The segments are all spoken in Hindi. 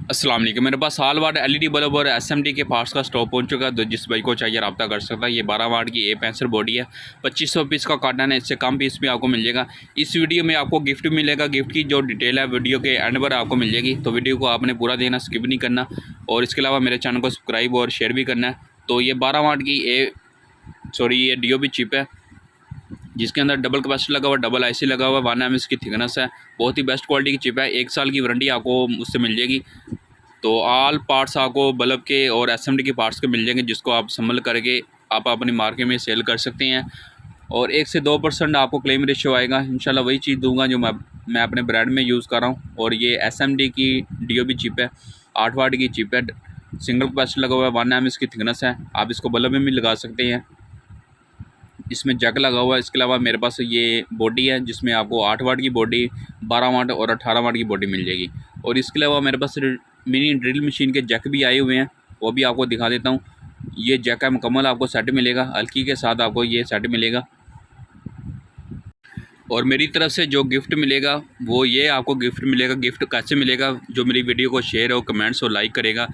अस्सलाम वालेकुम। मेरे पास साल वाट एलईडी बल्ब और एसएमडी के पार्ट्स का स्टॉक पहुंच चुका है। तो जिस भाई को चाहिए रब्ता कर सकता है। ये 12 वाट की A65 बॉडी है, 2500 पीस का कार्टन है। इससे कम पीस भी आपको मिल जाएगा। इस वीडियो में आपको गिफ्ट मिलेगा। गिफ्ट की जो डिटेल है वीडियो के एंड पर आपको मिल जाएगी। तो वीडियो को आपने पूरा देना, स्किप नहीं करना। और इसके अलावा मेरे चैनल को सब्सक्राइब और शेयर भी करना है। तो ये 12 वाट की ये DOB चिप है, जिसके अंदर डबल कैपेसिटर लगा हुआ, डबल IC लगा हुआ, 1 mm इसकी थिकनेस है। बहुत ही बेस्ट क्वालिटी की चिप है। 1 साल की वारंटी आपको उससे मिल जाएगी। तो ऑल पार्ट्स आपको बल्ब के और एसएमडी के पार्ट्स के मिल जाएंगे, जिसको आप संभल करके आप अपनी मार्केट में सेल कर सकते हैं। और 1 से 2% आपको क्लेम रेशियो आएगा। इंशाल्लाह वही चीज़ दूंगा जो मैं अपने ब्रांड में यूज़ कर रहा हूँ। और ये एसएमडी की DOB चिप है, 8 वाट की चिप है, सिंगल कैपेसिटर लगा हुआ है, 1 mm इसकी थिकनेस है। आप इसको बल्ब में भी लगा सकते हैं। इसमें जैक लगा हुआ है। इसके अलावा मेरे पास ये बॉडी है, जिसमें आपको 8 वाट की बॉडी, 12 वाट और 18 वाट की बॉडी मिल जाएगी। और इसके अलावा मेरे पास मिनी ड्रिल मशीन के जैक भी आए हुए हैं, वो भी आपको दिखा देता हूँ। ये जैक है मुकम्मल आपको सेट मिलेगा, हल्की के साथ आपको ये सेट मिलेगा। और मेरी तरफ से जो गिफ्ट मिलेगा वो ये आपको गिफ्ट मिलेगा। गिफ्ट कैसे मिलेगा? जो मेरी वीडियो को शेयर और कमेंट्स और लाइक करेगा,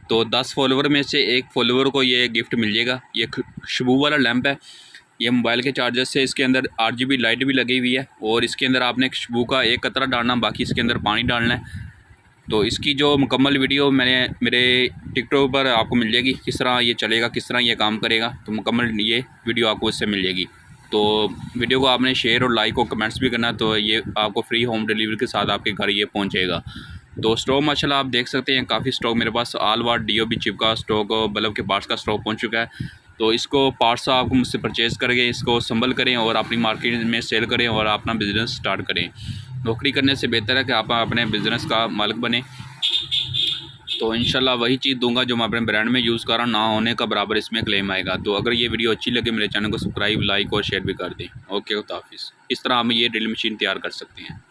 तो 10 फॉलोवर में से एक फॉलोवर को ये गिफ्ट मिल जाएगा। ये खुशबू वाला लैंप है, ये मोबाइल के चार्जर से इसके अंदर RGB लाइट भी लगी हुई है। और इसके अंदर आपने खुशबू का एक कतरा डालना, बाकी इसके अंदर पानी डालना है। तो इसकी जो मुकम्मल वीडियो मैंने मेरे टिकटॉक पर आपको मिल जाएगी, किस तरह ये चलेगा, किस तरह ये काम करेगा। तो मुकम्मल ये वीडियो आपको इससे मिल जाएगी। तो वीडियो को आपने शेयर और लाइक और कमेंट्स भी करना, तो ये आपको फ्री होम डिलीवरी के साथ आपके घर ये पहुंचेगा। तो स्टॉक माशाल्लाह आप देख सकते हैं, काफ़ी स्टॉक मेरे पास ऑल वाट DOB चिप का स्टॉक और बल्ब के पार्ट्स का स्टॉक पहुँच चुका है। तो इसको पार्ट्स आप मुझसे परचेज़ करके इसको संभल करें और अपनी मार्केट में सेल करें और अपना बिज़नेस स्टार्ट करें। नौकरी करने से बेहतर है कि आप अपने बिज़नेस का मालिक बने। तो इंशाल्लाह वही चीज़ दूंगा जो मैं अपने ब्रांड में यूज़ कर रहा हूँ, ना होने का बराबर इसमें क्लेम आएगा। तो अगर ये वीडियो अच्छी लगे, मेरे चैनल को सब्सक्राइब, लाइक और शेयर भी कर दें। ओके, खुदा हाफिज़। इस तरह हम ये ड्रिल मशीन तैयार कर सकते हैं।